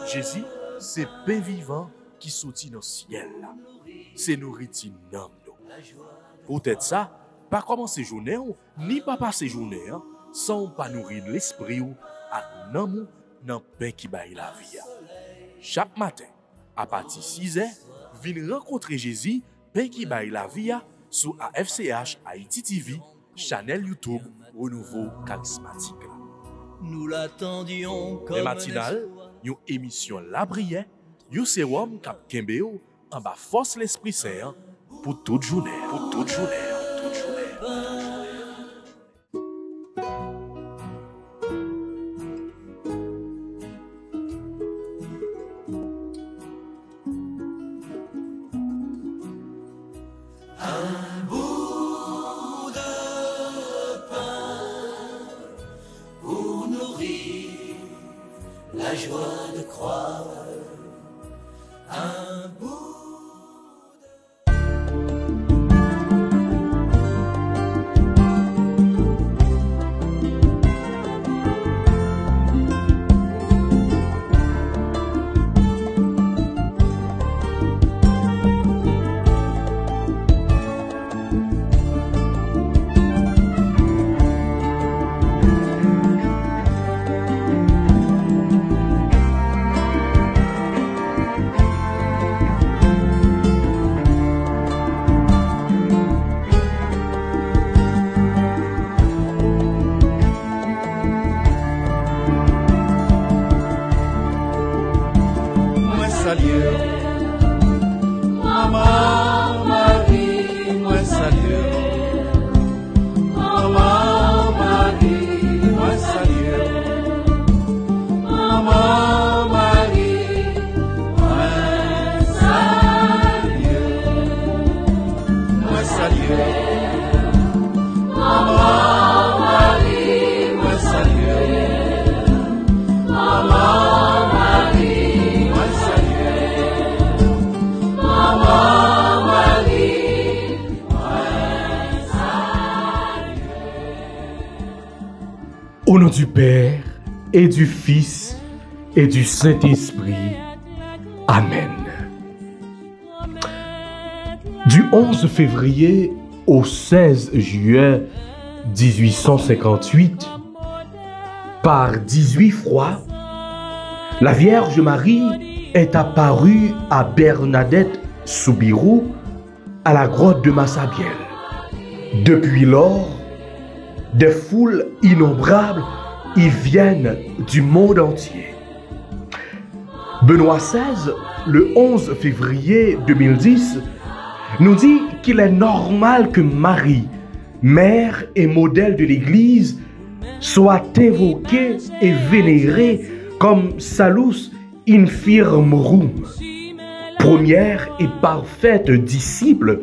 Jésus, c'est pain vivant qui sortit dans le ciel. C'est nourriture dans nous. Peut-être ça, pas commencer journée ni pas passer journée sans pas nourrir l'esprit ou à nan dans pain qui baille la vie. Chaque matin, à partir de 6h, venez rencontrer Jésus, pain qui baille la vie sur AFCH Haïti TV, channel YouTube Renouveau Charismatique. Nous l'attendions comme les matinales, une émission La Prière, un sérum cap Kembeo en bas force l'Esprit Saint pour toute journée, pour toute journée, toute journée. La joie de croire un bout. Maman Marie, moi salue. Maman Marie, moi salue. Maman Marie, moi salue. Moi salue. Maman Marie, moi salue. Maman Marie, moi salue. Maman Marie, moi salue. Au nom du Père, et du Fils, et du Saint-Esprit. Amen. Du 11 février au 16 juillet 1858, par 18 fois, la Vierge Marie est apparue à Bernadette Soubirou, à la grotte de Massabielle. Depuis lors, des foules innombrables y viennent du monde entier. Benoît XVI, le 11 février 2010, nous dit qu'il est normal que Marie, mère et modèle de l'Église, soit évoquée et vénérée comme Salus Infirmorum, première et parfaite disciple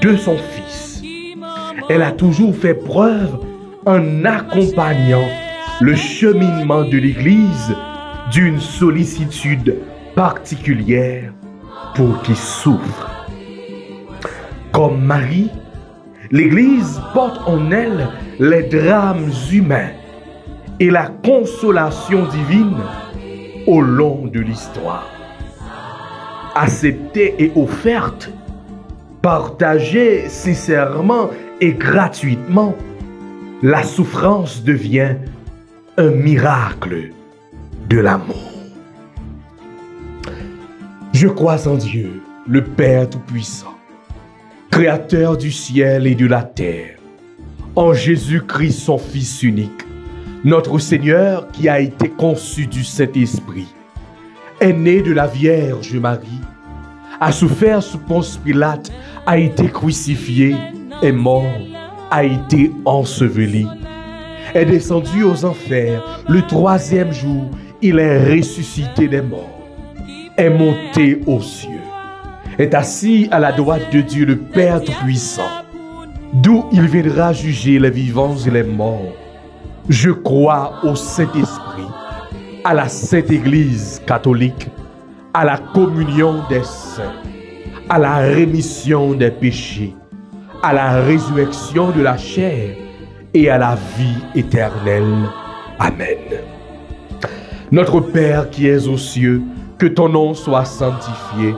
de son Fils. Elle a toujours fait preuve en accompagnant le cheminement de l'Église d'une sollicitude particulière pour qui souffre. Comme Marie, l'Église porte en elle les drames humains et la consolation divine au long de l'histoire. Acceptée et offerte, partagée sincèrement et gratuitement, la souffrance devient un miracle de l'amour. Je crois en Dieu, le Père Tout-Puissant, Créateur du ciel et de la terre, en Jésus-Christ, son Fils unique, notre Seigneur qui a été conçu du Saint-Esprit, est né de la Vierge Marie, a souffert sous Ponce Pilate, a été crucifié, est mort, a été enseveli, est descendu aux enfers, le troisième jour, il est ressuscité des morts, est monté aux cieux, est assis à la droite de Dieu le Père Tout-Puissant, d'où il viendra juger les vivants et les morts. Je crois au Saint-Esprit, à la Sainte Église catholique, à la communion des saints, à la rémission des péchés, à la résurrection de la chair et à la vie éternelle. Amen. Notre Père qui es aux cieux, que ton nom soit sanctifié,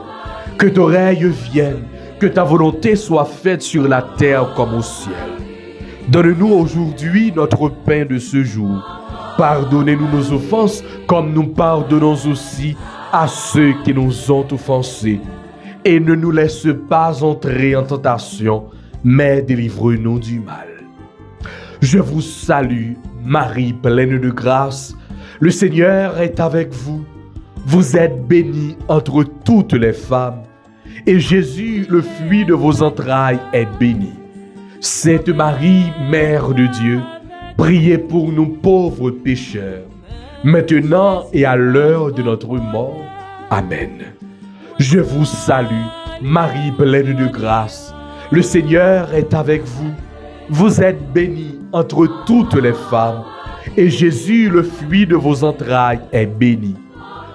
que ton règne vienne, que ta volonté soit faite sur la terre comme au ciel. Donne-nous aujourd'hui notre pain de ce jour. Pardonnez-nous nos offenses comme nous pardonnons aussi à ceux qui nous ont offensés. Et ne nous laisse pas entrer en tentation, mais délivre-nous du mal. Je vous salue, Marie pleine de grâce. Le Seigneur est avec vous. Vous êtes bénie entre toutes les femmes. Et Jésus, le fruit de vos entrailles, est béni. Sainte Marie, Mère de Dieu, priez pour nous pauvres pécheurs, maintenant et à l'heure de notre mort. Amen. Je vous salue, Marie pleine de grâce. Le Seigneur est avec vous. Vous êtes bénie entre toutes les femmes, et Jésus, le fruit de vos entrailles, est béni.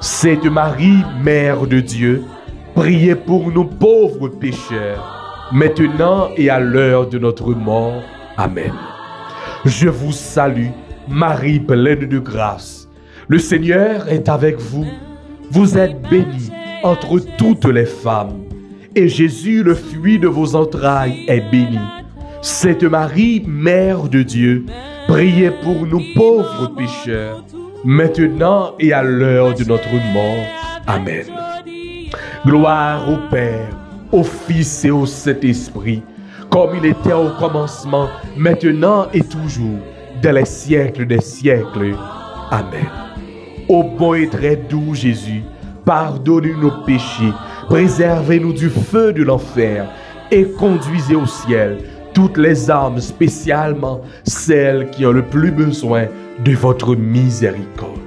Sainte Marie, Mère de Dieu, priez pour nous pauvres pécheurs, maintenant et à l'heure de notre mort. Amen. Je vous salue, Marie pleine de grâce. Le Seigneur est avec vous. Vous êtes bénie entre toutes les femmes, et Jésus, le fruit de vos entrailles, est béni. Sainte Marie, Mère de Dieu, priez pour nous pauvres pécheurs, maintenant et à l'heure de notre mort. Amen. Gloire au Père, au Fils et au Saint-Esprit, comme il était au commencement, maintenant et toujours, dans les siècles des siècles. Amen. Ô bon et très doux Jésus, pardonnez nos péchés, préservez-nous du feu de l'enfer et conduisez au ciel toutes les âmes, spécialement celles qui ont le plus besoin de votre miséricorde.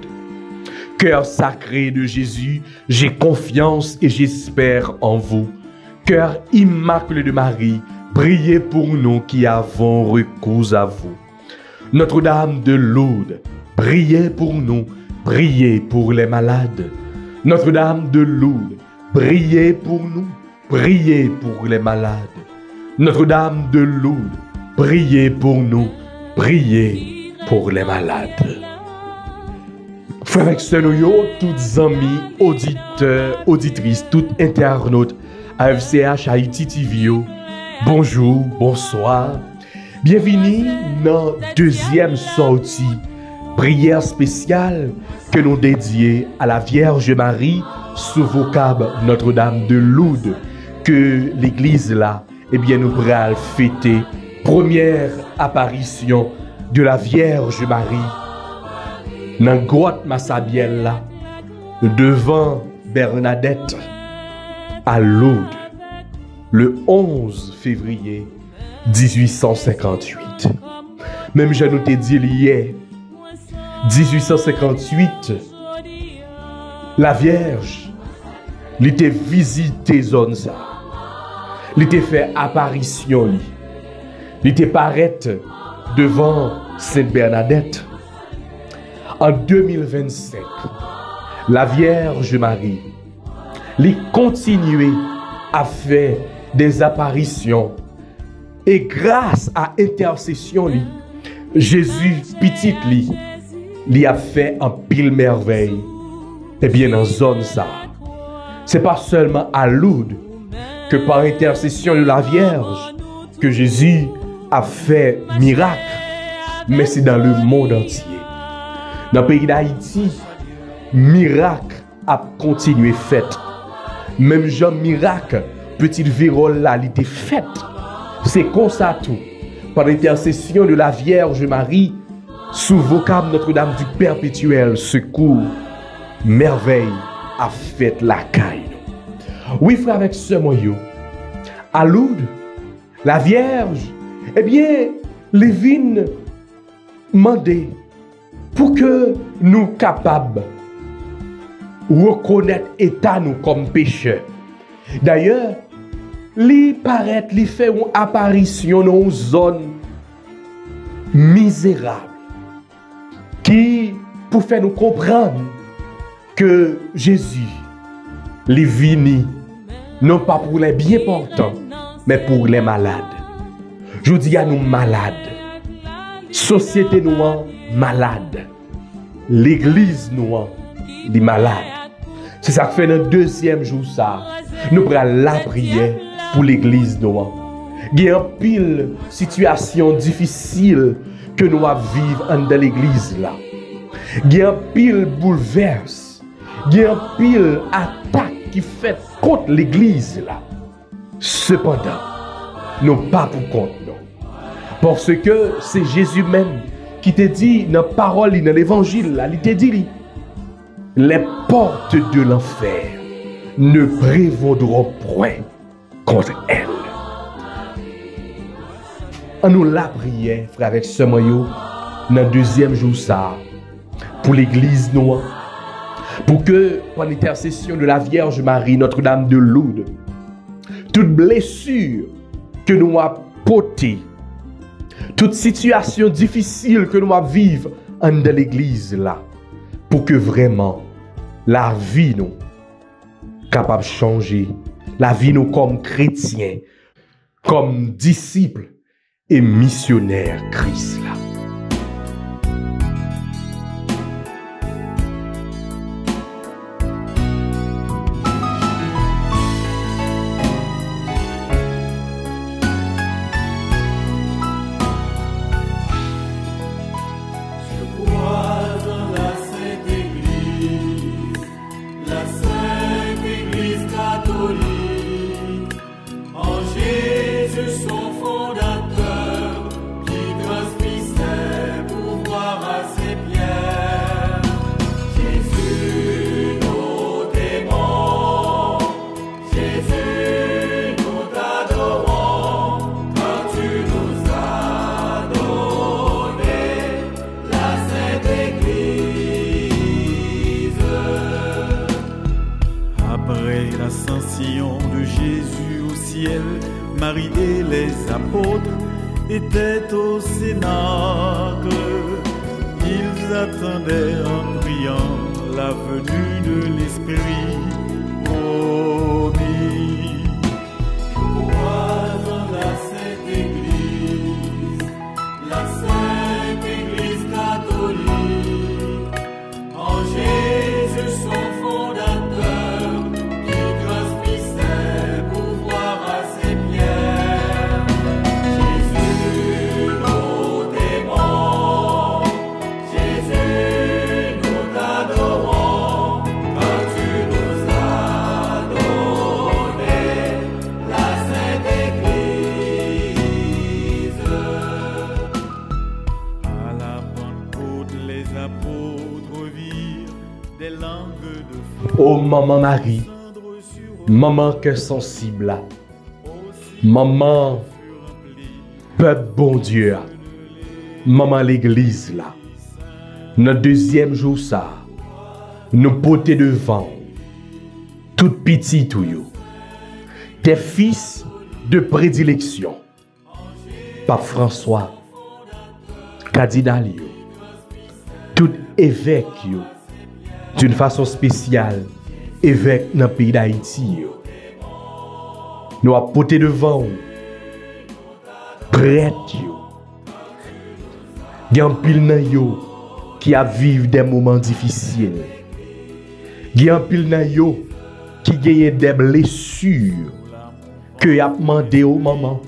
Cœur sacré de Jésus, j'ai confiance et j'espère en vous. Cœur immaculé de Marie, priez pour nous qui avons recours à vous. Notre-Dame de Lourdes, priez pour nous, priez pour les malades. Notre-Dame de Lourdes, priez pour nous, priez pour les malades. Notre-Dame de Lourdes, priez pour nous, priez pour les malades. Frères et sœurs, toutes amis, auditeurs, auditrices, toutes internautes, AFCH Haïti TV, bonjour, bonsoir. Bienvenue dans la deuxième sortie, prière spéciale que nous dédions à la Vierge Marie sous vocable Notre-Dame de Lourdes, que l'Église là, nous pourrons fêter première apparition de la Vierge Marie dans la grotte Massabielle là, devant Bernadette à Lourdes, le 11 février 1858. Même je nous t'ai dit hier, 1858, la Vierge, elle était visité zone ça. Il était fait apparition, il était paraître devant Sainte Bernadette. En 2025, la Vierge Marie, il continuait à faire des apparitions. Et grâce à l'intercession, Jésus, petit, il a fait un pile merveille. Et bien, dans zone ça, c'est pas seulement à Lourdes que par intercession de la Vierge que Jésus a fait miracle, mais c'est dans le monde entier. Dans le pays d'Haïti, miracle a continué fait. Même Jean miracle, petite vérole là, il était faite. C'est comme ça tout. Par l'intercession de la Vierge Marie, sous vocable Notre-Dame du Perpétuel Secours, merveille a fait la caille. Oui, frère, avec ce moyen, à Lourdes, la Vierge, les vignes demandent pour que nous capables de reconnaître l'état nous comme pécheurs. D'ailleurs, li paraît, li fait une apparition dans une zone misérable qui pour faire nous comprendre que Jésus les vini non pas pour les bien portants mais pour les malades. Je dis à nous malades, société nous malade, l'église noire, les malades. C'est ça que fait le deuxième jour ça. Nous prenons la prière pour l'église noire. Il y a une pile situation difficile que nous vivons dans l'église là. Il y a une pile bouleverse. Il y a une pile attaque qui fait contre l'église là. Cependant, nous pas pour compte non. Parce que c'est Jésus même qui te dit dans la parole, dans l'évangile là, il te dit les portes de l'enfer ne prévaudront point contre elle. On nous la prière, frère, avec ce maillot, dans le deuxième jour ça, pour l'église noire, pour que, par l'intercession de la Vierge Marie, Notre-Dame de Lourdes, toute blessure que nous avons portée, toute situation difficile que nous vivons dans l'église là, pour que vraiment la vie nous capable de changer, la vie nous comme chrétiens, comme disciples et missionnaires Christ là. De Jésus au ciel, Marie et les apôtres étaient au cénacle. Ils attendaient en priant la venue de l'Esprit promis. Crois dans la Sainte Église, la Sainte Église catholique, en Jésus son fondateur. Oh maman Marie, maman cœur sensible, maman peuple bon Dieu, maman l'église là. Notre deuxième jour ça, nous porter devant tout petit tout yo, tes fils de prédilection, Pape François, cardinal yo, tout évêque yo. D'une façon spéciale, évêque dans le pays d'Haïti. Nous avons porté devant prêtre. Il y a un pile nan yo qui a vécu des moments difficiles. Il y a un pile nan yo qui gagne des blessures que y a demandé au maman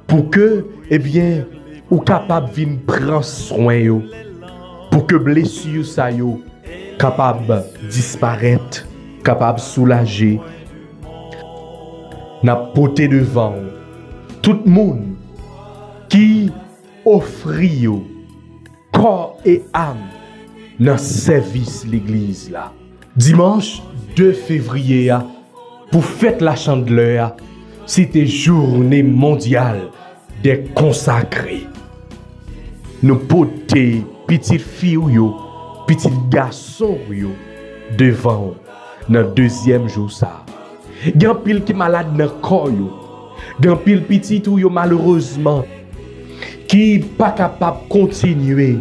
pour que, eh bien, ou capable de venir prendre soin yo, pour que blessure ça yo capable disparaître, capable soulager. N'a porté devant tout le monde qui offre corps et âme dans service l'église là. Dimanche 2 février pour fête la Chandeleur, c'était journée mondiale des consacrés. Nous porter petite fille yo, petit garçon yo devant notre deuxième jour ça. Gan pile qui malade dans corps yo. Gan pile petit ou yo malheureusement qui pas capable continuer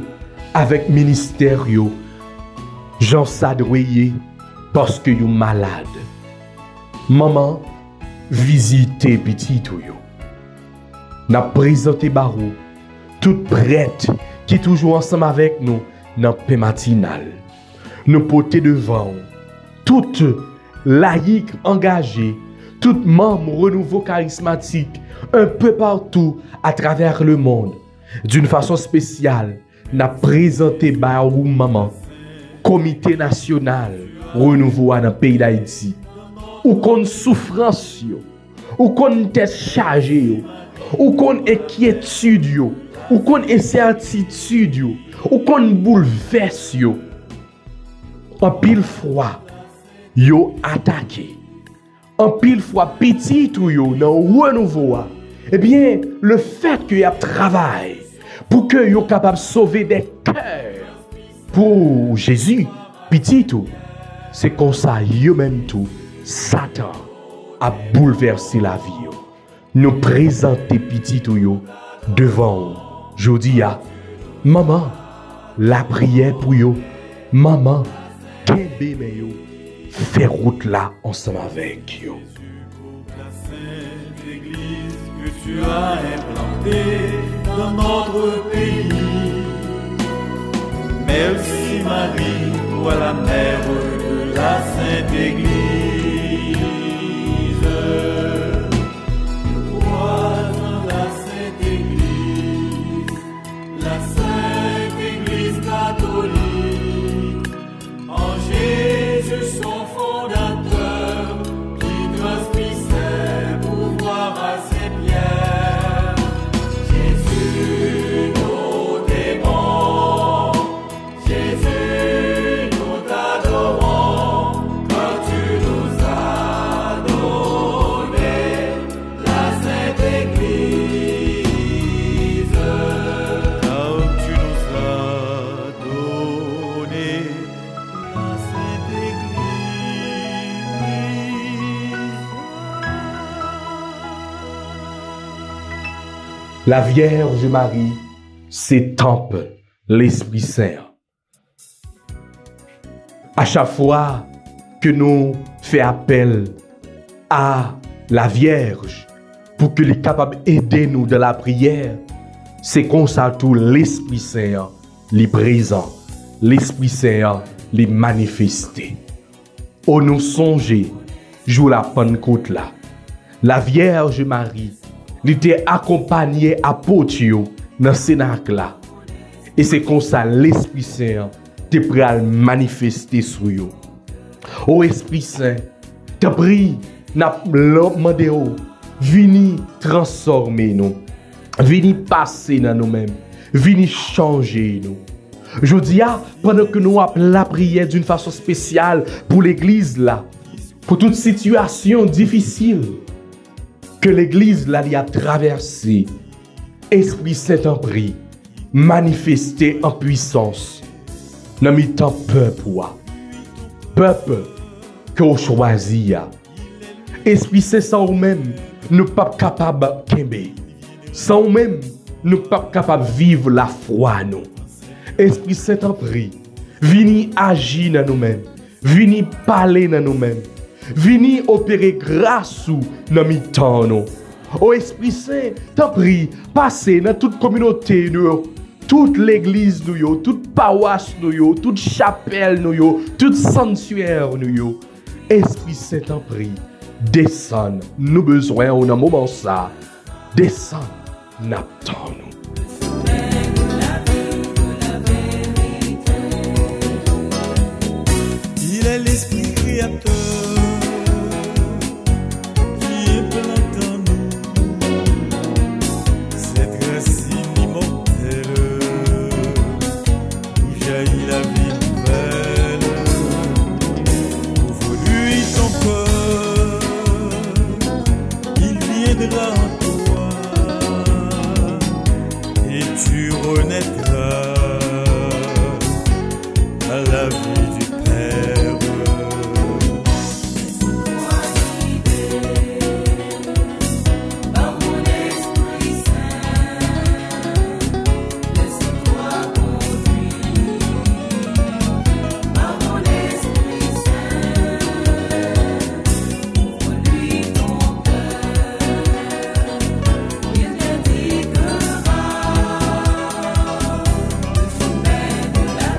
avec ministère yo. Jean Sadouye parce que yo malade. Maman visitez petit ou yo. N'a présenté barou tout prêtre qui toujours ensemble avec nous dans le pain matinal. Nous porter devant toute laïque engagée, tout membre renouveau charismatique, un peu partout à travers le monde. D'une façon spéciale, n'a présenté par ou maman, comité national renouveau dans le pays d'Haïti. Ou qu'on souffrance yo, ou qu'on tête chargé yo, ou qu'on inquiétude yo, ou qu'on incertitude yo, ou qu'on bouleverse yo. En pile fois, yo attaqué. En pile fois, petit ou yo dans renouveau. Eh bien, le fait que y a travail pour que yo capable de sauver des cœurs pour Jésus, petit tout, c'est comme ça yo même tout, Satan a bouleversé la vie yo. Nous présenter petit tout yo devant je dis à maman, la prière pour yo, maman, kembe me yo, faire route là ensemble avec yo. Que tu as implanté dans notre pays. Merci Marie, toi la mère de la Sainte Église. Crois dans la Sainte Église, la Sainte Église catholique, en Jésus son fondateur, qui transmet ses pouvoirs à ses pierres. Jésus, nous t'aimons, Jésus, nous t'adorons, quand tu nous as donné la Sainte Église. Quand tu nous as donné la Sainte Église. La Vierge Marie, c'est temple, l'Esprit Saint. À chaque fois que nous faisons appel à la Vierge pour qu'elle soit capable d'aider nous dans la prière, c'est comme ça tout l'Esprit Saint est présent, l'Esprit Saint est manifesté. On nous songe, jour la Pentecôte là, la Vierge Marie, elle était accompagnée à Potio dans le cénacle là. Et c'est comme ça l'Esprit Saint te prêt à manifester sur eux. Ô Esprit Saint, te prie, n'a demandé vini transformer nous, vini passer dans nous-mêmes, vini changer nous. Je dis pendant que nous appelons la prière d'une façon spéciale pour l'église là, pour toute situation difficile que l'église là a traversée, Esprit Saint en prie, manifesté en puissance. Dans le temps peuple que vous choisissez. Esprit Saint sans vous-même, nous ne sommes pas capables de kembe. Sans vous-même, nous ne sommes pas capables de vivre la foi. Nous. Esprit Saint en prie, venez agir dans nous-mêmes, venez parler dans nous-mêmes, venez opérer grâce dans nos temps. Ô Esprit Saint, t'en prie, passez dans toute communauté, toute l'église, toute paroisse, toute chapelle, toute sanctuaire. Esprit Saint, t'en prie, descend, nous besoin dans un moment ça, descend, n'attend nous. Il est l'Esprit créateur qui implante en nous cette racine immortelle où jaillit la vie nouvelle. Ouvre-lui ton cœur, il viendra en toi et tu renaîtras à la vie du Père.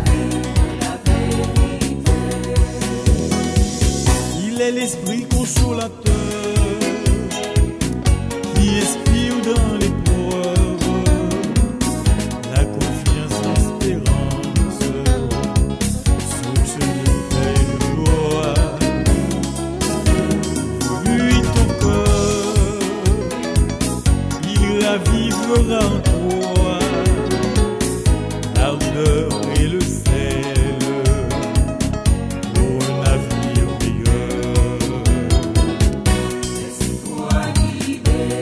La l'Esprit consolateur qui inspire dans l'épreuve la confiance, l'espérance, soutenir et joie. Lui ton cœur, il ravivera en toi l'ardeur et le sel pour un avenir meilleur. Laisse-toi guider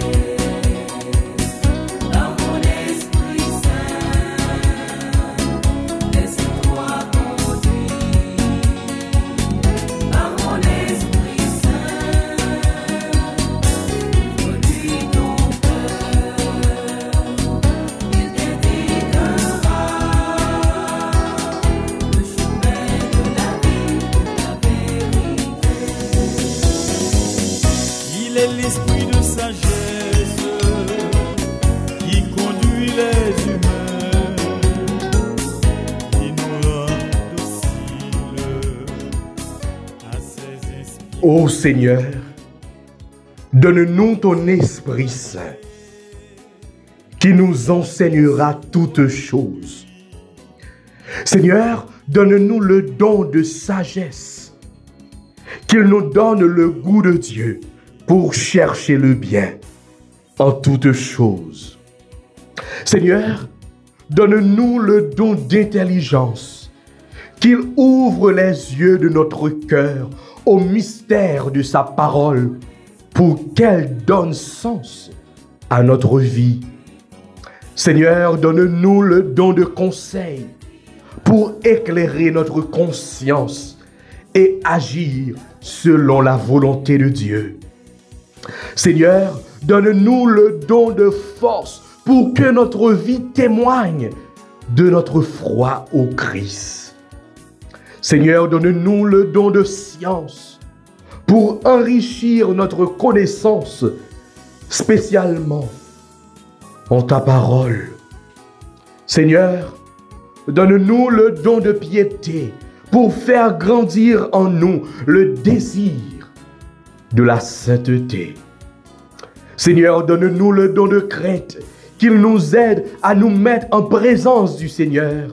par mon Esprit Saint. Laisse-toi conduire par mon Esprit Saint. Conduis ton cœur, il t'indiquera le chemin de la vie, de la vérité. Il est l'esprit de sagesse qui conduit les humains et nous rend dociles à ses inspirations. Ô Seigneur, donne-nous ton Esprit Saint qui nous enseignera toutes choses. Seigneur, donne-nous le don de sagesse, qu'il nous donne le goût de Dieu pour chercher le bien en toutes choses. Seigneur, donne-nous le don d'intelligence, qu'il ouvre les yeux de notre cœur au mystère de sa parole pour qu'elle donne sens à notre vie. Seigneur, donne-nous le don de conseil pour éclairer notre conscience et agir selon la volonté de Dieu. Seigneur, donne-nous le don de force pour que notre vie témoigne de notre foi au Christ. Seigneur, donne-nous le don de science pour enrichir notre connaissance, spécialement en ta parole. Seigneur, donne-nous le don de piété pour faire grandir en nous le désir de la sainteté. Seigneur, donne-nous le don de crainte, qu'il nous aide à nous mettre en présence du Seigneur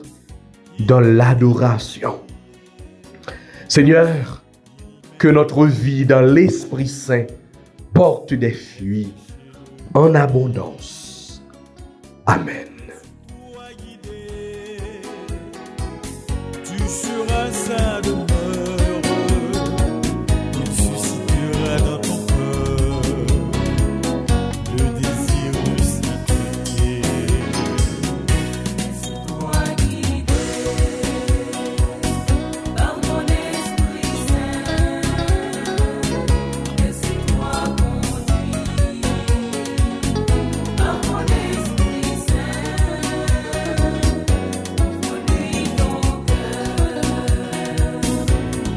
dans l'adoration. Seigneur, que notre vie dans l'Esprit Saint porte des fruits en abondance. Amen. Sois guidé, tu seras sa demeure, il suscitera dans ton cœur le désir de sainteté. Laisse-toi guider par mon Esprit Saint. Laisse-toi conduire par mon Esprit Saint. Conduis ton cœur,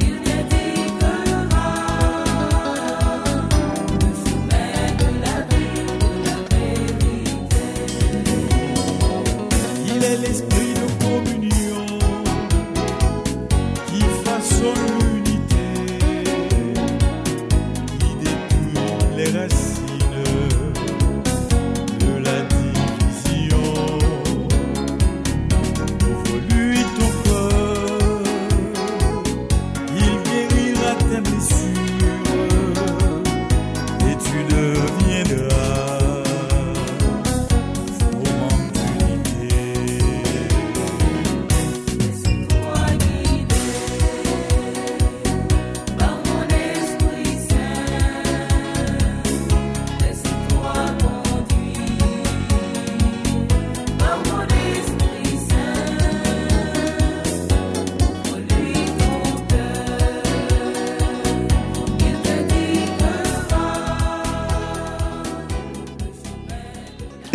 il t'indiquera le chemin de la vie, de la vérité. Il est l'esprit de communion qui façonne l'unité, qui détruit les racines de la division. Ouvre-lui ton cœur, il guérira tes blessures et tu deviendras froment d'unité. Laisse-toi guider par mon Esprit Saint. Laisse-toi conduire par mon Esprit Saint. Ouvre-lui ton cœur, il t'indiquera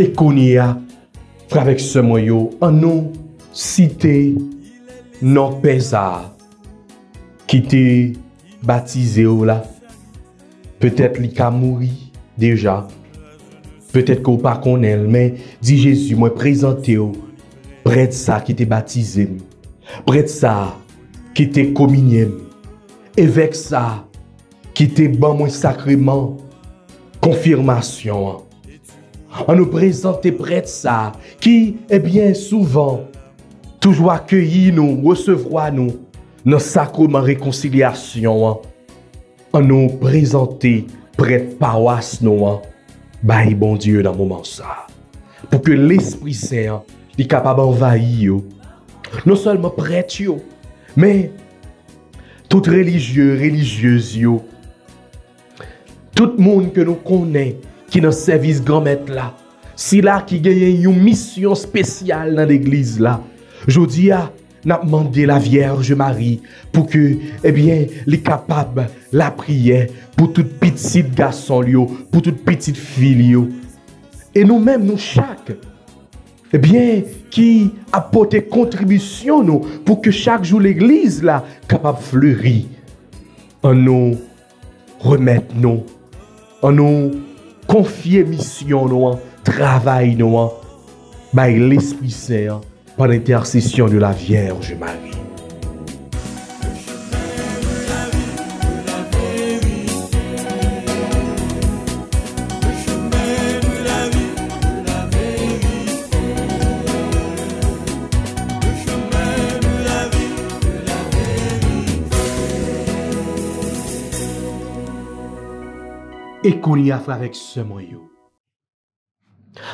Et qu'on y a, frère avec ce moyo, en nous cité non pesa qui t'est baptisé ou là. Peut-être qu'il a mouru déjà. Peut-être qu'on pas connaît, mais dit Jésus, moi présenté près de ça qui t'est baptisé, près de ça qui t'est communié, avec ça qui te ban mon sacrement, confirmation. On nous présente prêtre ça, qui, eh bien, souvent, toujours accueilli nous, recevoir nous, dans sacrement réconciliation. On nous présente prêtre paroisse nous, bye bon Dieu dans le moment ça. Pour que l'Esprit Saint est capable d'envahir, non seulement prêtre, mais tout religieux, religieuse, tout le monde que nous connaissons, qui est dans le service grand-maître là, si là qui gagne une mission spéciale dans l'église là, je dis à n'a demandé la Vierge Marie pour que, eh bien, les capables la prière pour toute petite garçon, pour toute petite fille. Et nous-mêmes, nous chaque, eh bien, qui apporte contribution nous, pour que chaque jour l'église là capable fleurir, en nous remettre nous, en nous confier mission nous, travail nous, by l'Esprit Saint par l'intercession de la Vierge Marie. Et qu'on y a fait avec ce moyen.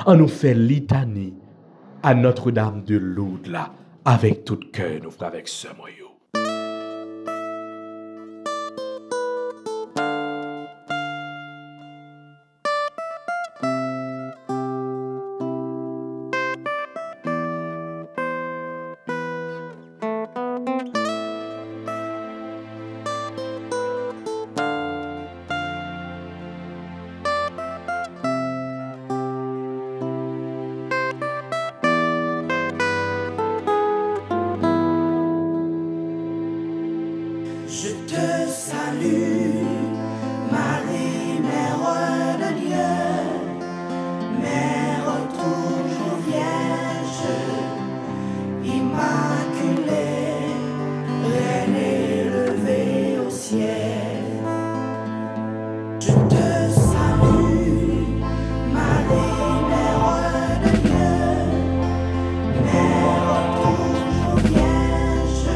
On nous fait litanie à Notre-Dame de Lourdes là, avec tout cœur, nous frères, avec ce moyen. Je te salue, Marie, Mère de Dieu, Mère toujours vierge, immaculée, Reine élevée au ciel. Je te salue, Marie, Mère de Dieu, Mère toujours vierge,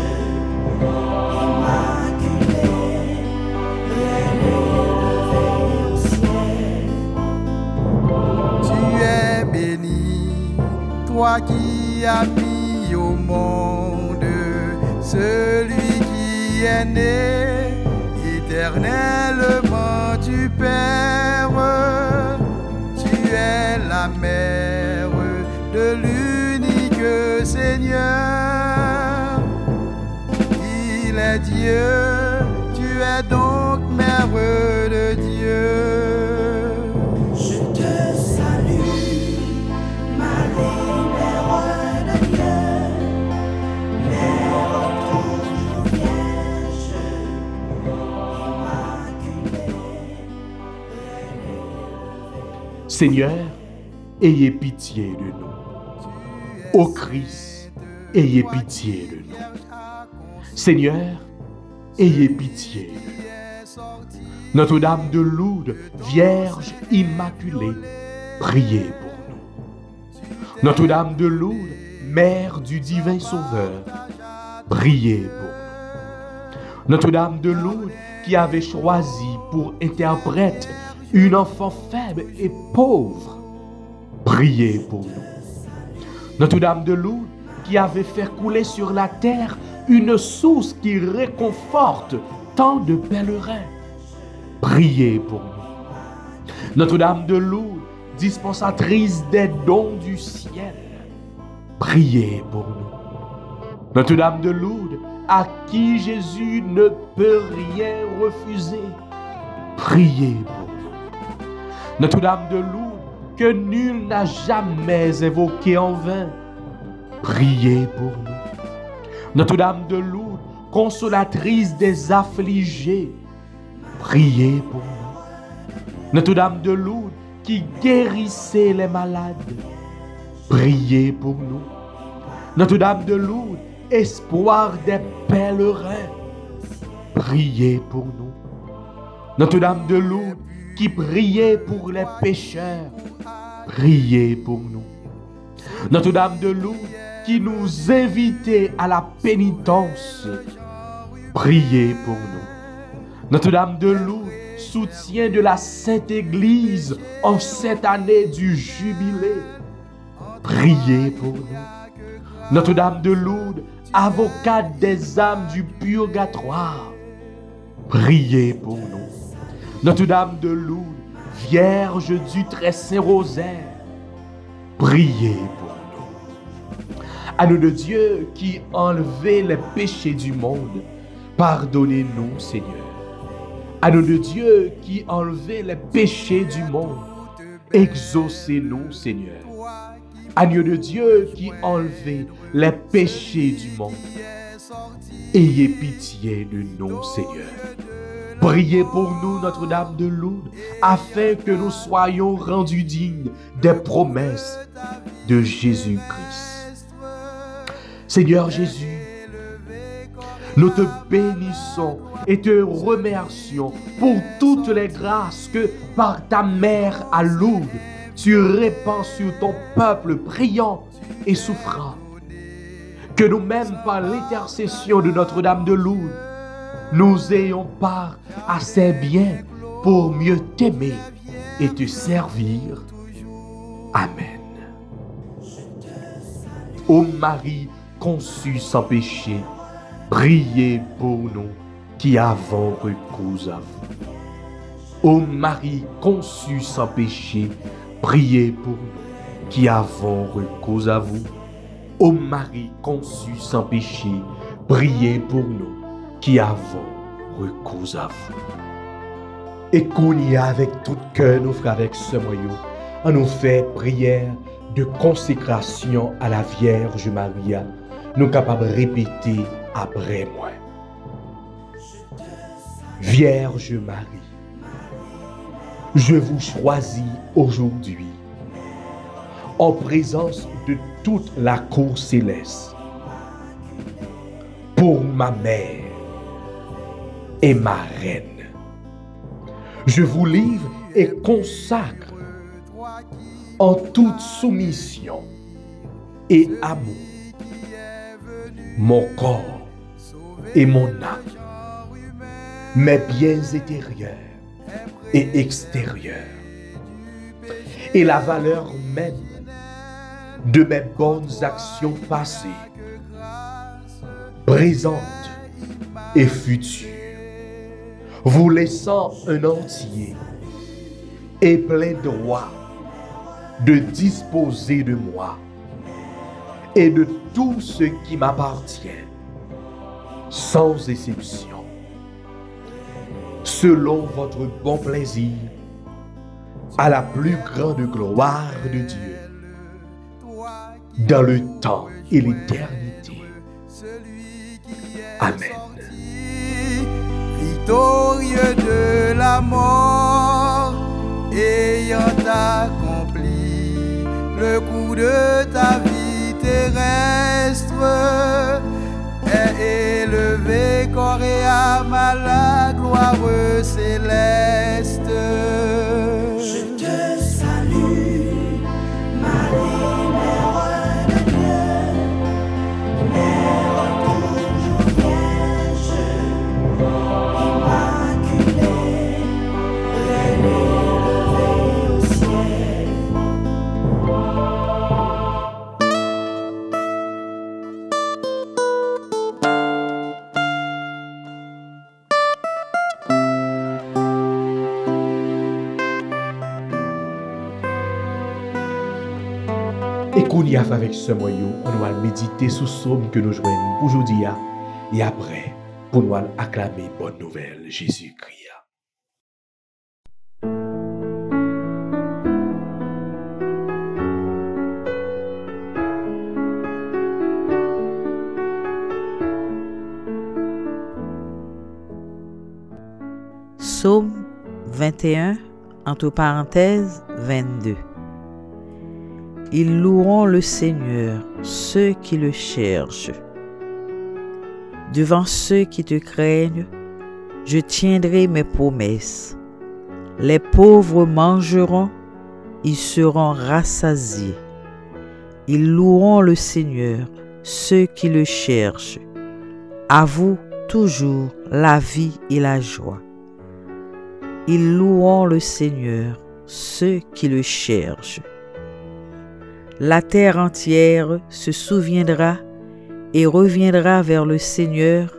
toi qui as mis au monde celui qui est né éternellement du Père. Tu es la mère de l'unique Seigneur. Il est Dieu, tu es donc mère de Dieu. Seigneur, ayez pitié de nous. Ô Christ, ayez pitié de nous. Seigneur, ayez pitié de nous. Notre-Dame de Lourdes, Vierge Immaculée, priez pour nous. Notre-Dame de Lourdes, Mère du Divin Sauveur, priez pour nous. Notre-Dame de Lourdes, qui avait choisi pour interprète une enfant faible et pauvre, priez pour nous. Notre-Dame de Lourdes, qui avait fait couler sur la terre une source qui réconforte tant de pèlerins, priez pour nous. Notre-Dame de Lourdes, dispensatrice des dons du ciel, priez pour nous. Notre-Dame de Lourdes, à qui Jésus ne peut rien refuser, priez pour nous. Notre-Dame de Lourdes, que nul n'a jamais invoquée en vain, priez pour nous. Notre-Dame de Lourdes, consolatrice des affligés, priez pour nous. Notre-Dame de Lourdes, qui guérissait les malades, priez pour nous. Notre-Dame de Lourdes, espoir des pèlerins, priez pour nous. Notre-Dame de Lourdes qui priait pour les pécheurs, priez pour nous. Notre-Dame de Lourdes qui nous invitait à la pénitence, priez pour nous. Notre-Dame de Lourdes, soutien de la Sainte Église en cette année du jubilé, priez pour nous. Notre-Dame de Lourdes, avocate des âmes du purgatoire, priez pour nous. Notre-Dame de Lourdes, Vierge du Très Saint Rosaire, priez pour nous. Anneau de Dieu qui enlevez les péchés du monde, pardonnez-nous, Seigneur. Anneau de Dieu qui enlevez les péchés du monde, exaucez-nous, Seigneur. Agneau de Dieu qui enlevez les péchés du monde, ayez pitié de nous, Seigneur. Priez pour nous, Notre-Dame de Lourdes, afin que nous soyons rendus dignes des promesses de Jésus-Christ. Seigneur Jésus, nous te bénissons et te remercions pour toutes les grâces que par ta mère à Lourdes, tu répands sur ton peuple priant et souffrant. Que nous-mêmes, par l'intercession de Notre-Dame de Lourdes, nous ayons part à ces biens pour mieux t'aimer et te servir. Amen. Ô Marie conçue sans péché, priez pour nous qui avons recours à vous. Ô Marie conçue sans péché, priez pour nous qui avons recours à vous. Ô Marie conçue sans péché, priez pour nous qui avons recours à vous. Et qu'on y a avec tout cœur, nous frères avec ce moyen, on nous fait prière de consécration à la Vierge Maria, nous capables de répéter après moi. Vierge Marie, je vous choisis aujourd'hui, en présence de toute la cour céleste, pour ma mère et ma reine. Je vous livre et consacre en toute soumission et amour mon corps et mon âme, mes biens intérieurs et extérieurs, et la valeur même de mes bonnes actions passées, présentes et futures, vous laissant un entier et plein droit de disposer de moi et de tout ce qui m'appartient, sans exception, selon votre bon plaisir, à la plus grande gloire de Dieu, dans le temps et l'éternité. Amen. Victorieux de la mort, ayant accompli le coup de ta vie terrestre, est élevé corps et âme à la gloire céleste. Je te salue, Marie, Mère de Dieu, Mère toujours vierge, immaculée, reine élevée au ciel. Et qu'on y a fait avec ce moyen, on va méditer sous somme que nous joignons aujourd'hui et après, pour nous acclamer bonne nouvelle, Jésus-Christ. Psaume 21, entre parenthèses 22. Ils loueront le Seigneur, ceux qui le cherchent. Devant ceux qui te craignent, je tiendrai mes promesses. Les pauvres mangeront, ils seront rassasiés. Ils loueront le Seigneur, ceux qui le cherchent. À vous toujours la vie et la joie. Ils loueront le Seigneur, ceux qui le cherchent. La terre entière se souviendra et reviendra vers le Seigneur.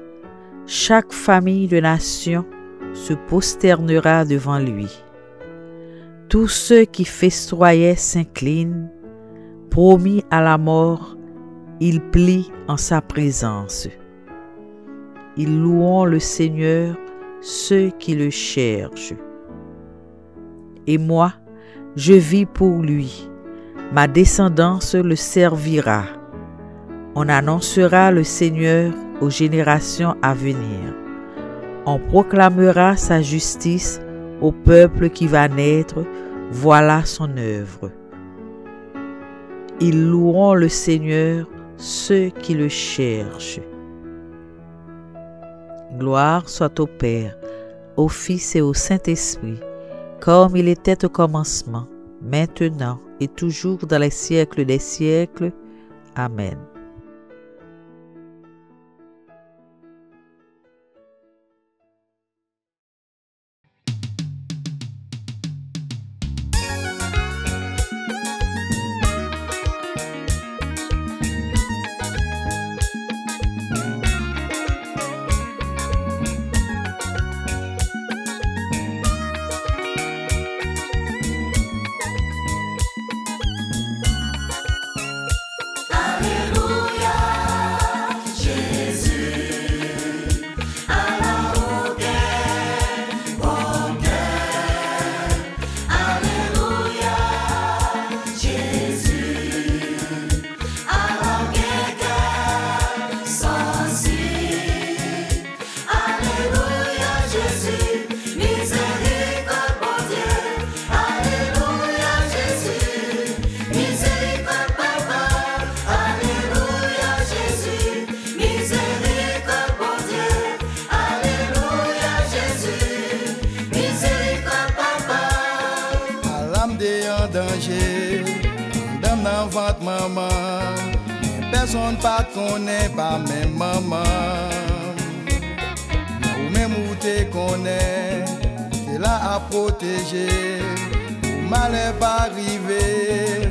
Chaque famille de nation se prosternera devant lui. Tous ceux qui festoyaient s'inclinent, promis à la mort, ils plient en sa présence. Ils loueront le Seigneur, ceux qui le cherchent. Et moi, je vis pour lui, ma descendance le servira. On annoncera le Seigneur aux générations à venir. On proclamera sa justice au peuple qui va naître, voilà son œuvre. Ils loueront le Seigneur, ceux qui le cherchent. Gloire soit au Père, au Fils et au Saint-Esprit, comme il était au commencement, maintenant et toujours dans les siècles des siècles. Amen. danger, dame dans votre maman, personne pas connaît pas même maman. Ou même où te connaît, t'es là à protéger, ou mal est pas arrivé,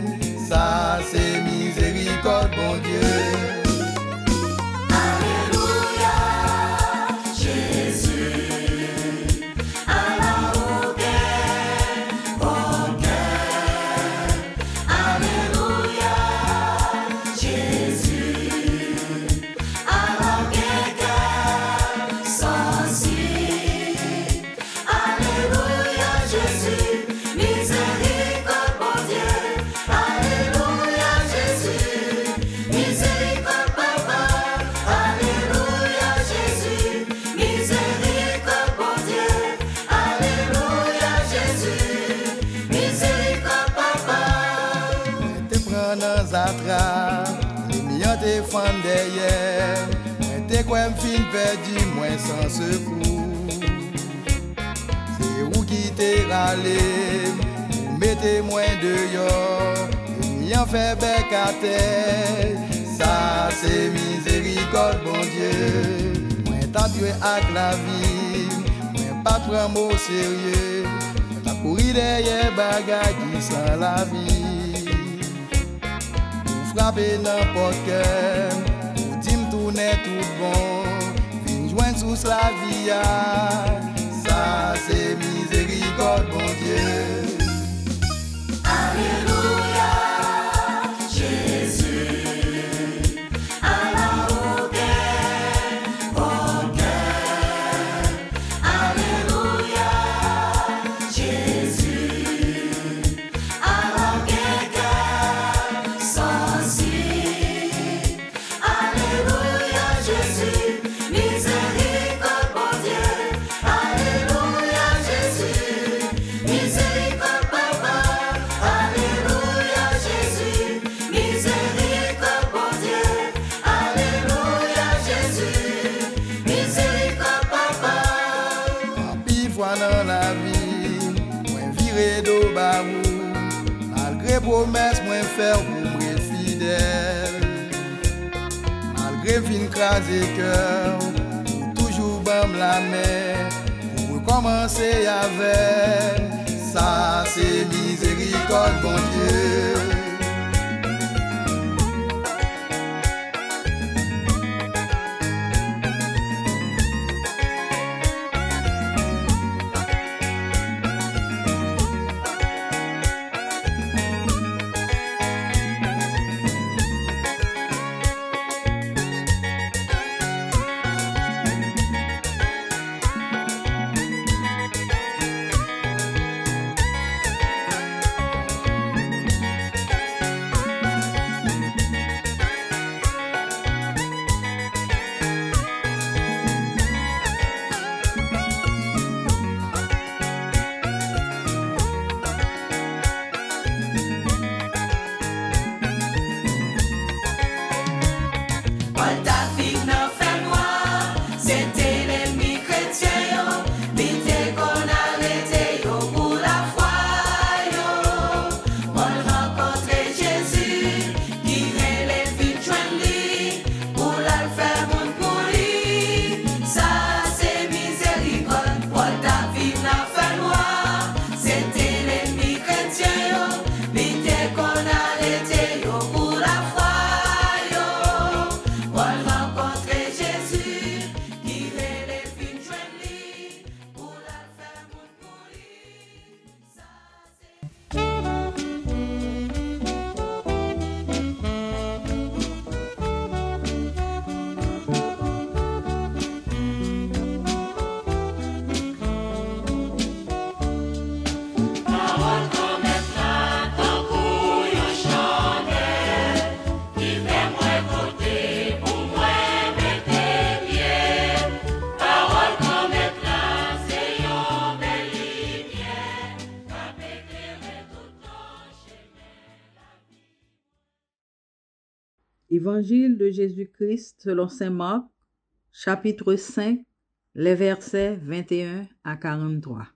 ça c'est miséricorde bon Dieu. Les miens te font derrière, t'es quoi fin perdu, moi sans secours. C'est où qui t'es râlé, mettez-moi dehors. Les miens fait bec à terre, ça c'est miséricorde bon Dieu. Moi t'habitué avec la vie, moi pas prendre au sérieux. T'as couru derrière bagages qui sans la vie. Frapper n'importe cœur, pour dire tourner tout bon, fin joindre sous la vie, ça c'est miséricorde bon Dieu. Alléluia, Jésus, à la hauteur, au cœur. Alléluia, Jésus, à la hauteur. Alléluia Jésus, miséricorde bon Dieu. promesse moi faire pour me fidèle. Malgré fin crasé cœur, toujours bam la main pour recommencer avec. Ça c'est miséricorde bon Dieu. Évangile de Jésus-Christ selon saint Marc, chapitre 5, les versets 21 à 43.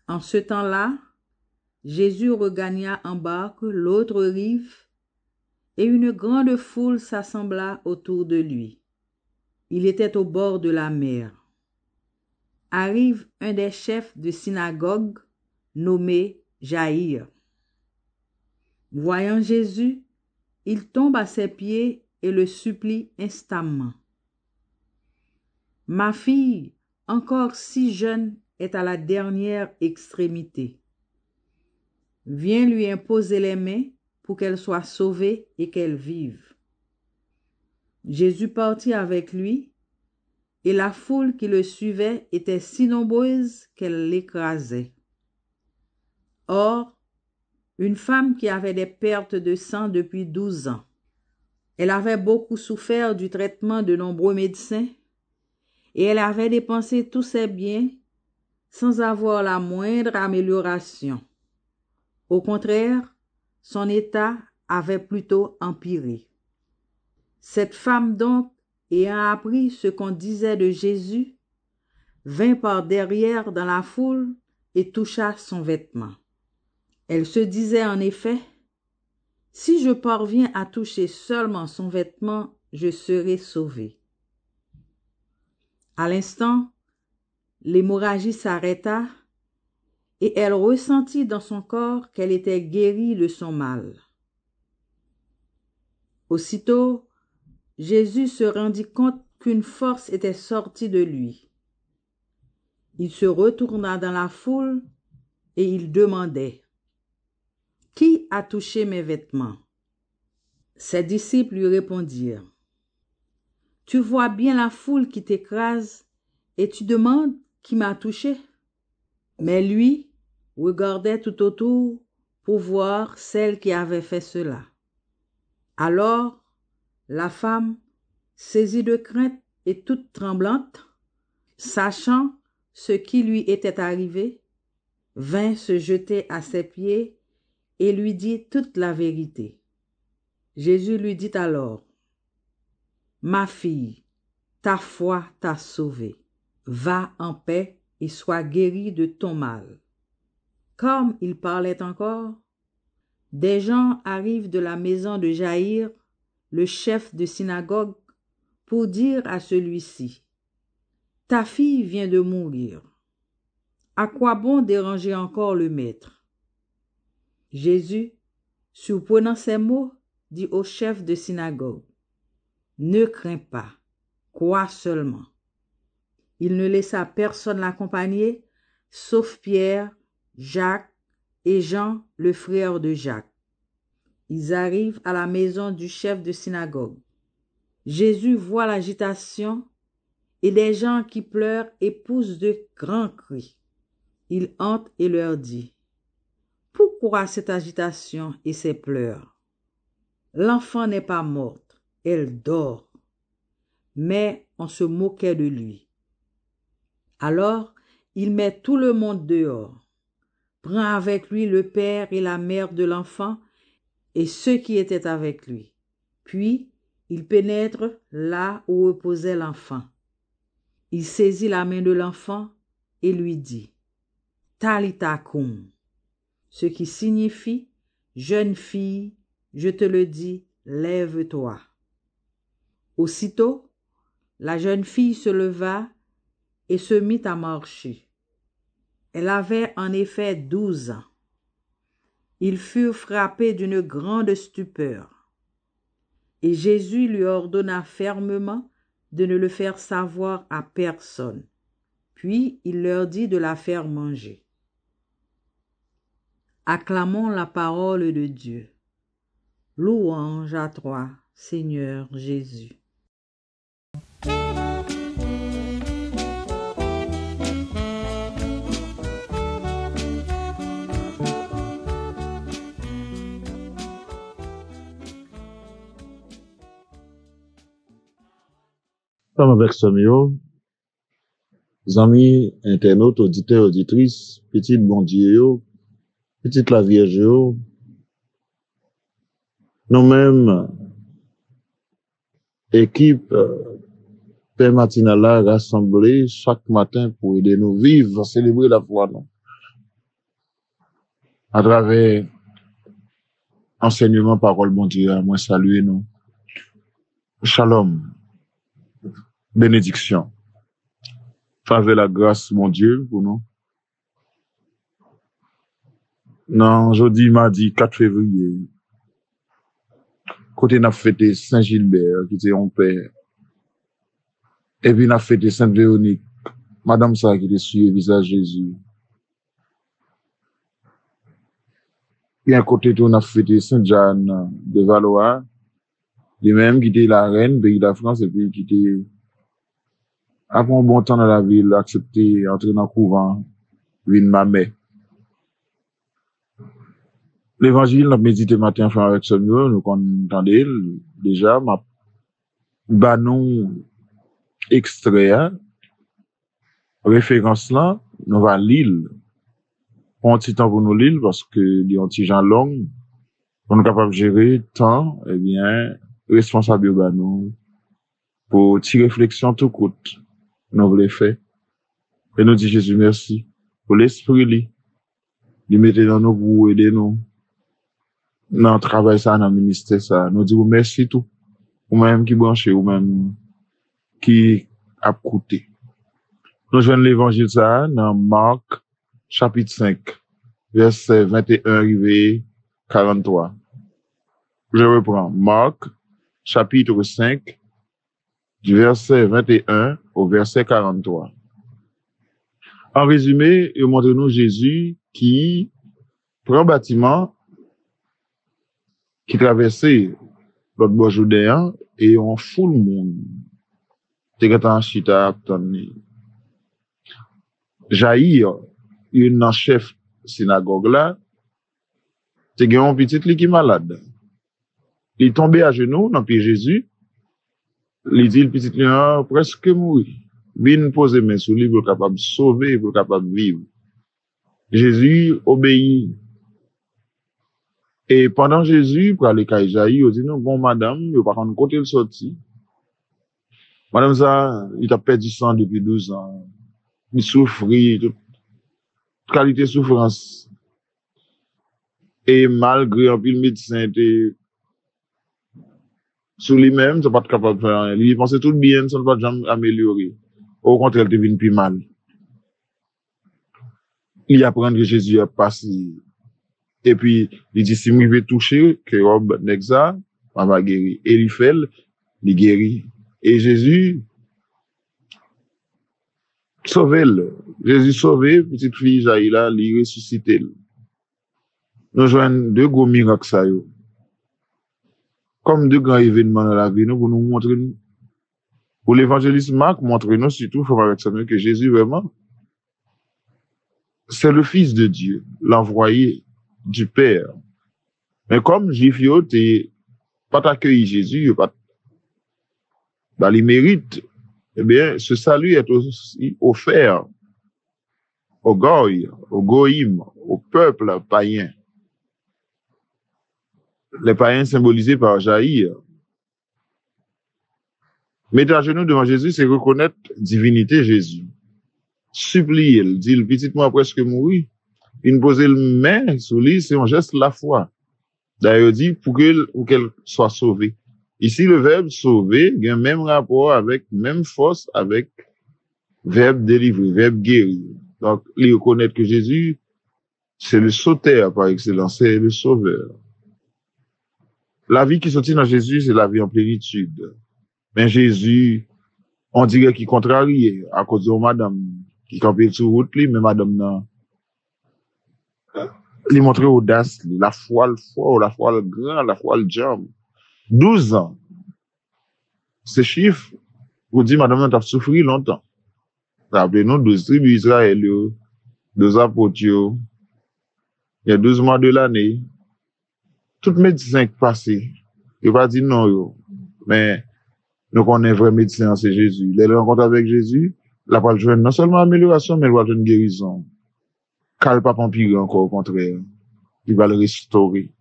En ce temps-là, Jésus regagna en barque l'autre rive, et une grande foule s'assembla autour de lui. Il était au bord de la mer. Arrive un des chefs de synagogue, nommé Jaïr. Voyant Jésus, il tombe à ses pieds et le supplie instamment. Ma fille, encore si jeune, est à la dernière extrémité. Viens lui imposer les mains pour qu'elle soit sauvée et qu'elle vive. Jésus partit avec lui, et la foule qui le suivait était si nombreuse qu'elle l'écrasait. Or, une femme qui avait des pertes de sang depuis 12 ans. Elle avait beaucoup souffert du traitement de nombreux médecins et elle avait dépensé tous ses biens sans avoir la moindre amélioration. Au contraire, son état avait plutôt empiré. Cette femme donc, ayant appris ce qu'on disait de Jésus, vint par derrière dans la foule et toucha son vêtement. Elle se disait en effet, « Si je parviens à toucher seulement son vêtement, je serai sauvée. » À l'instant, l'hémorragie s'arrêta et elle ressentit dans son corps qu'elle était guérie de son mal. Aussitôt, Jésus se rendit compte qu'une force était sortie de lui. Il se retourna dans la foule et il demandait, « Qui a touché mes vêtements ?» Ses disciples lui répondirent, « Tu vois bien la foule qui t'écrase et tu demandes qui m'a touché ?» Mais lui regardait tout autour pour voir celle qui avait fait cela. Alors, la femme, saisie de crainte et toute tremblante, sachant ce qui lui était arrivé, vint se jeter à ses pieds et lui dit toute la vérité. Jésus lui dit alors, « Ma fille, ta foi t'a sauvée. Va en paix et sois guérie de ton mal. » Comme il parlait encore, des gens arrivent de la maison de Jaïr, le chef de synagogue, pour dire à celui-ci, « Ta fille vient de mourir. À quoi bon déranger encore le maître ?» Jésus, surprenant ces mots, dit au chef de synagogue, « Ne crains pas, crois seulement. » Il ne laissa personne l'accompagner, sauf Pierre, Jacques et Jean, le frère de Jacques. Ils arrivent à la maison du chef de synagogue. Jésus voit l'agitation et des gens qui pleurent et poussent de grands cris. Il entre et leur dit, « Pourquoi cette agitation et ces pleurs? L'enfant n'est pas morte, elle dort. » Mais on se moquait de lui. Alors, il met tout le monde dehors, prend avec lui le père et la mère de l'enfant et ceux qui étaient avec lui. Puis, il pénètre là où reposait l'enfant. Il saisit la main de l'enfant et lui dit, « Talitha koum », ce qui signifie, « Jeune fille, je te le dis, lève-toi. » Aussitôt, la jeune fille se leva et se mit à marcher. Elle avait en effet 12 ans. Ils furent frappés d'une grande stupeur. Et Jésus lui ordonna fermement de ne le faire savoir à personne. Puis il leur dit de la faire manger. Acclamons la parole de Dieu. Louange à toi, Seigneur Jésus. Comme avec Somio, amis, internautes, auditeurs, auditrices, petite bon Dieu, petite la Vierge, nous-mêmes, équipe Père Matinala rassemblée chaque matin pour aider nous vivre, célébrer la foi, non? À travers enseignement, parole, bon Dieu, à moi saluer nous. Shalom. Bénédiction. Favez la grâce, mon Dieu, pour nous. Non, jeudi, mardi, 4 février, côté n'a fêté Saint-Gilbert, qui était mon père. Et puis n'a fêté Sainte-Véronique, Madame ça, qui était sur le visage Jésus. Puis à côté tout, n'a fêté Sainte-Jeanne de Valois, lui-même qui était la reine, pays de la France, et puis qui était après un bon temps dans la ville, accepté, entrer dans le couvent, vine ma mère. L'évangile, nous médité matin, enfin, avec Samuel, nous entendez, déjà, ma, banon, extrait, référence là, nous va lire. Pour un petit temps pour nous lire, parce que, il y a un petit gens long, pour nous capables de gérer temps, eh bien, responsable banon, pour tirer réflexion tout coûte. Nous voulons faire. Et nous dit Jésus merci pour l'esprit li. Il mettait dans nous pour aider nous. Dans le travail ça, dans le ministère ça. Nous disons merci tout. Ou même qui branché, ou même qui a coûté. Nous joignons l'évangile ça dans Marc, chapitre 5, verset 21 arrivé 43. Je reprends. Marc, chapitre 5, du verset 21 au verset 43. En résumé, il montre-nous Jésus qui prend un bâtiment qui traversait l'autre bord Jourdain et on fout le monde. C'est quand on chita attendait. Jaïr, une chef synagogue là, c'est un petit qui est malade. Il est tombé à genoux dans pied Jésus. Il dit le petit lion presque mourir. Vine poser main sur lui pour capable de sauver, pour capable de vivre. Jésus obéit. Et pendant Jésus, pour aller à Jaïr, il dit non, bon madame, il pas contre côté le sorti. Madame ça, il a perdu sang depuis 12 ans. Il souffrit, toute qualité de souffrance. Et malgré un pile médecin était sur lui-même, ça pas capable de faire rien. Il pensait tout bien, ça ne va jamais améliorer. Au contraire, il devient plus mal. Il apprend que Jésus a passé. Et puis, il dit, si je vais toucher, que Rob Nexa, on va guérir. Et il fait, il guérit. Et Jésus, sauve-le. Jésus sauvé, petite fille, Jaï là, il ressuscite. Nous joignons deux gros miracles, ça, yo. Comme deux grands événements dans la vie, nous, pour nous montrer, pour l'évangéliste Marc, montrer-nous surtout, faut avec ça, que Jésus, vraiment, c'est le Fils de Dieu, l'envoyé du Père. Mais comme Juif, yo, t'es pas accueilli Jésus, pas, bah, il mérite, eh bien, ce salut est aussi offert au goy, au goïm, au peuple païen. Les païens symbolisés par Jaïr. Mettre à genoux devant Jésus, c'est reconnaître divinité Jésus. Supplier, dire, petit moi presque mouru. Il poser le main sur lui, c'est un geste de la foi. D'ailleurs, dit, pour qu'elle soit sauvée. Ici, le verbe sauver, il y a un même rapport avec, même force avec verbe délivrer, verbe guérir. Donc, il reconnaître que Jésus, c'est le sauteur par excellence, c'est le sauveur. La vie qui sortit dans Jésus, c'est la vie en plénitude. Mais Jésus, on dirait qu'il contrarie à cause de madame qui campait sur route, mais madame non. Il montrait audace, la foi le fort, la foi le grand, la foi le jambe. 12 ans. Ces chiffres, vous dites, madame, t'as souffert longtemps. Rappelez-nous 12 tribus Israël, 12 apôtres, il y a 12 mois de l'année. Tout médecin qui passé, il va dire non, yo. Mais, nous connaissons vrai médecin, c'est Jésus. Les rencontres avec Jésus, la va jouer non seulement amélioration, mais elle va jouer une guérison. Car le pas empirer encore, au contraire. Il va le restaurer.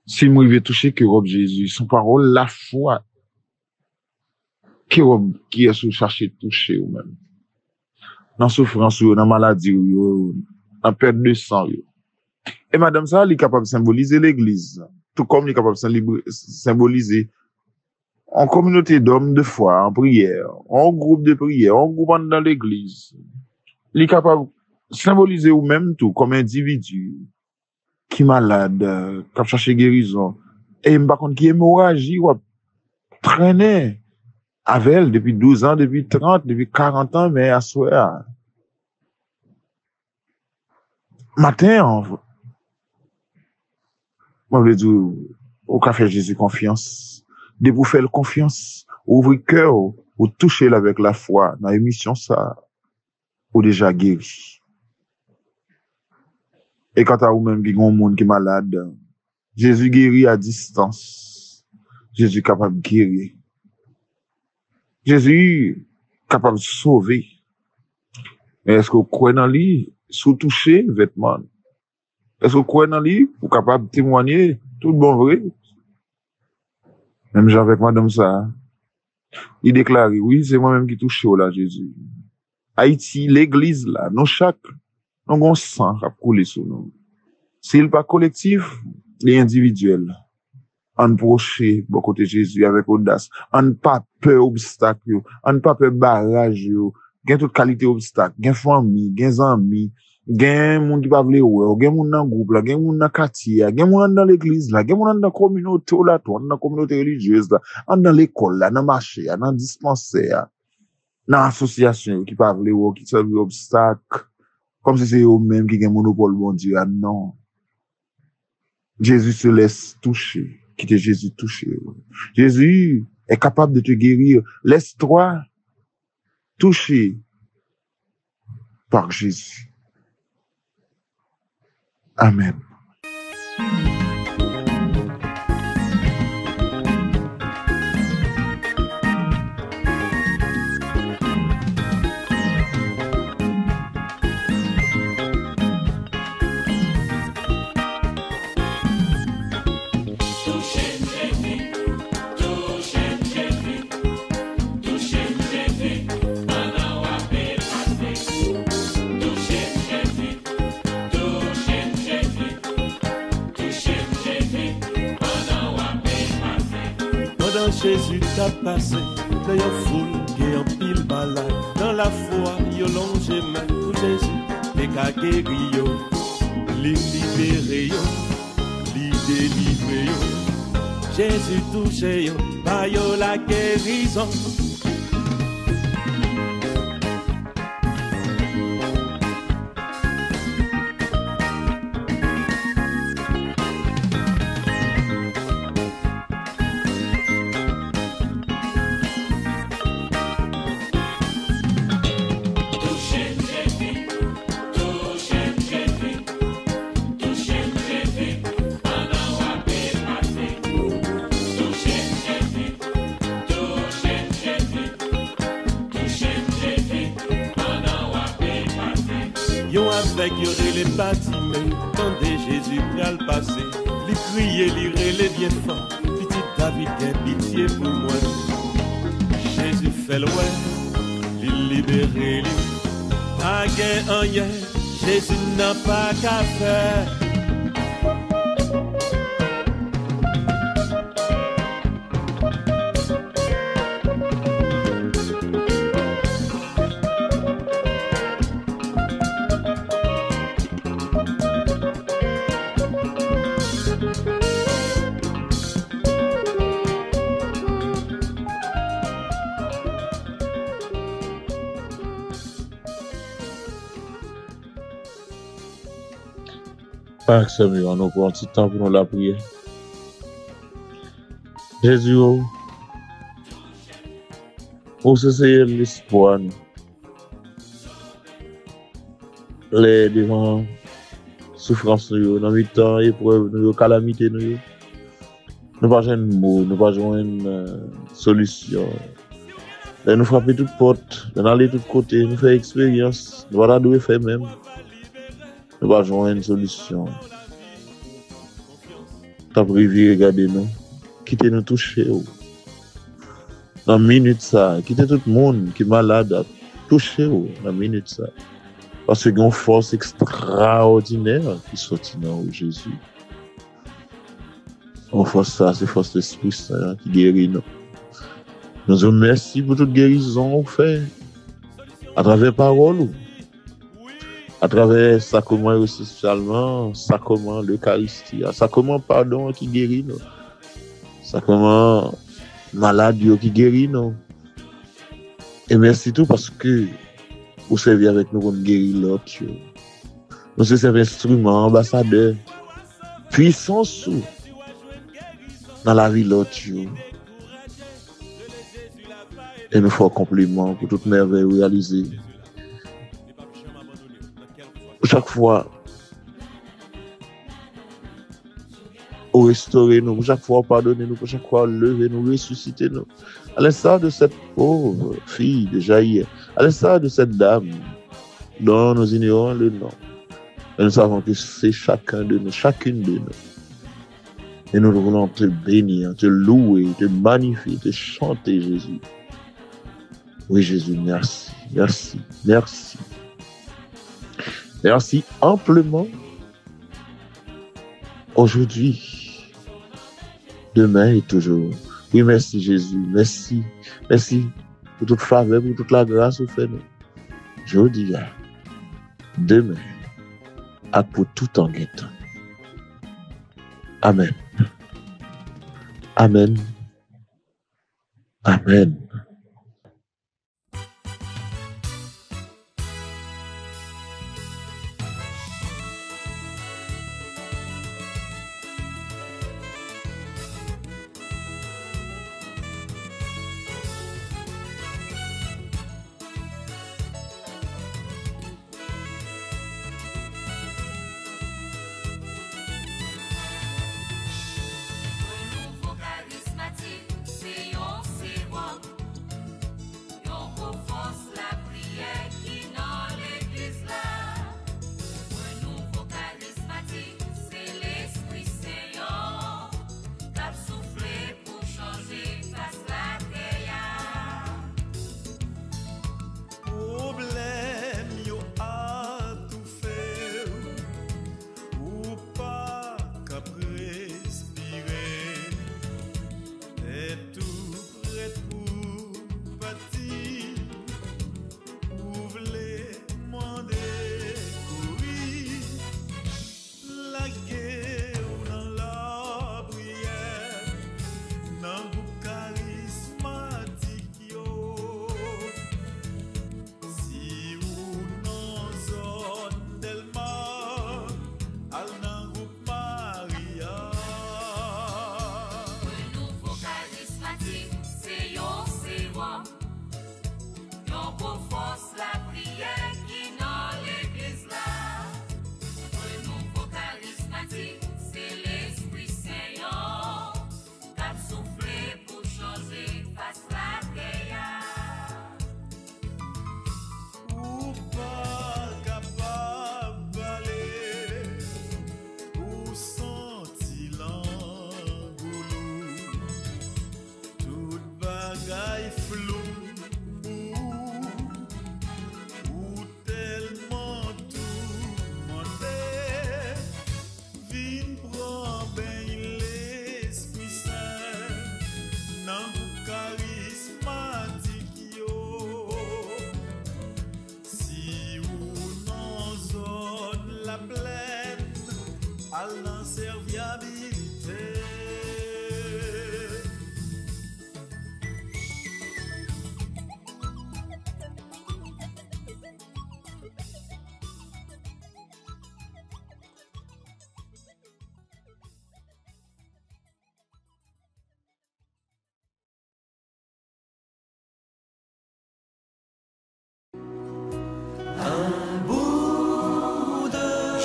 Si moi, il veut toucher que robe Jésus, son parole, la foi, qui est sous chercher toucher ou même. Dans souffrance, dans maladie, dans perte de sang, Et madame ça, elle est capable de symboliser l'église. Tout comme elle est capable de symboliser en communauté d'hommes de foi, en prière, en groupe de prière, en groupe dans l'église. Elle est capable de symboliser ou même tout comme individu qui est malade, qui a cherché guérison. Et par contre, qui est hémorragie, ou traîner avec elle depuis 12 ans, depuis 30, depuis 40 ans, mais à soir. Matin, moi, je veux dire, au café Jésus confiance. De vous faire confiance, ouvrir cœur, ou toucher avec la foi, dans l'émission ça, ou déjà guéri. Et quand à vous-même, qui ont un monde qui est malade, Jésus guérit à distance. Jésus capable de guérir. Jésus capable de sauver. Est-ce que vous croyez dans lui, sous toucher vêtements? Est-ce que vous croyez dans lui, pour capable de témoigner tout bon vrai? Même avec madame ça, il déclare, oui, c'est moi-même qui touche là, Jésus. Haïti, l'église là, nous chaque, nous avons sang à couler sur nous. S'il pas collectif, il est individuel. On proche, bon côté Jésus avec audace. On pas peur obstacle, on pas peur barrage, gain toute qualité obstacle, gain famille, gain amis, gain moun qui pas vle ou, gain moun dans groupe là, gain moun dans quartier, gain moun dans l'église là, gain moun dans communauté là, dans communauté religieuse là, dans l'école là, dans marché, dans dispensaire, dans association qui pas vle ou, qui serve obstacle, comme si c'est eux même qui gain monopole bon Dieu, non. Jésus se laisse toucher, quitte Jésus toucher. Jésus est capable de te guérir. Laisse-toi toucher par Jésus. Amen. a passé, dans yon foule qui en pile malade. Dans la foi, yo longe main pour Jésus, les ka guéri yo, li libéré yo, li délivré yo. Jésus touché yo, par yo la guérison. Yon avec y'aurait les bâtiments, tendez Jésus pral passer. Li crier, li relé bien fort, petit David gain pitié pour moi. Jésus fait le ouais, li libéré li. Pas gain rien, Jésus n'a pas qu'à faire. Père Seigneur, nous prenons un petit temps pour nous la prier. Jésus, vous c'est l'espoir. Les devant souffrance, dans les temps, épreuves, calamités, nous pas joindre mot, nous pas joindre solution. Nous frapper toutes portes, nous aller de tous côtés, nous faire expérience, nous voilà d'où faire même. Nous pas joindre une solution. T'as privé, regardez-nous. Quittez-nous toucher. Dans une minute ça, quittez tout le monde qui est malade, toucher dans une minute ça. Parce qu'il y a une force extraordinaire qui sortit dans Jésus. Une force ça, c'est force de l'Esprit Saint qui guérit nous. Nous vous remercions pour toute guérison que vous faites à travers parole. À travers sacrement et spécialement, sacrement l'Eucharistie, sacrement pardon qui guérit nous, sacrement maladie qui guérit nous. Et merci tout parce que vous servez avec nous pour guérir l'autre. Nous sommes instruments, ambassadeurs, puissance dans la vie de l'autre. Et nous faisons compliment pour toute merveille réalisée. Chaque fois, vous restaurez nous, chaque fois, pardonnez nous, chaque fois, levez nous, ressuscitez nous. À l'instar de cette pauvre fille de Jaïr, à l'instar de cette dame dont nous ignorons le nom. Et nous savons que c'est chacun de nous, chacune de nous. Et nous voulons te bénir, te louer, te magnifier, te chanter, Jésus. Oui, Jésus, merci, merci, merci. Merci amplement aujourd'hui, demain et toujours. Oui, merci Jésus, merci, merci pour toute faveur, pour toute la grâce que vous faites. Je vous dis, demain, et pour tout en guettant. Amen. Amen. Amen. Charismatique, c'est on, c'est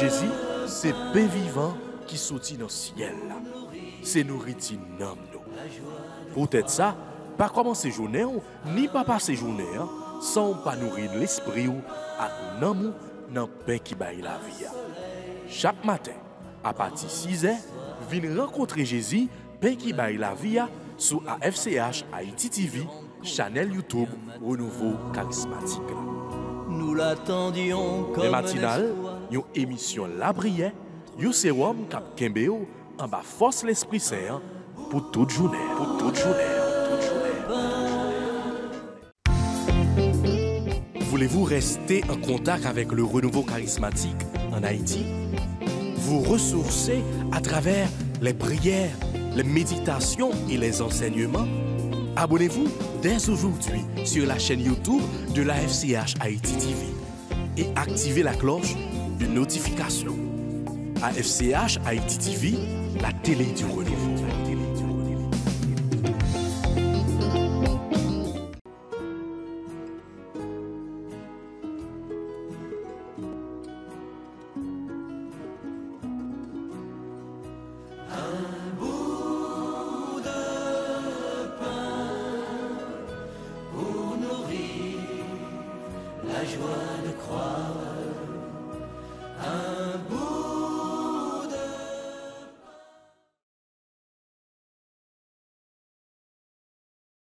Jésus, c'est pain vivant qui sortit dans le ciel. C'est nourriture nam nous. Peut-être ça, pas commencer journée ni pas passer journée sans pas nourrir l'esprit ou à nan dans pain qui baille la vie. Chaque matin, à partir de 6h, viens rencontrer Jésus, pain qui baille la vie sur AFCH Haïti TV, channel YouTube Renouveau Charismatique. Nous l'attendions comme Les matinales, une émission La Brière, un sérum cap Kembeo en bas force l'Esprit Saint pour toute journée. Pour toute journée. Voulez-vous rester en contact avec le renouveau charismatique en Haïti? Vous ressourcer à travers les prières, les méditations et les enseignements? Abonnez-vous dès aujourd'hui sur la chaîne YouTube de la FCH Haïti TV et activez la cloche de notification. AFCH Haïti TV, la télé du renouveau. la joie de croire un bout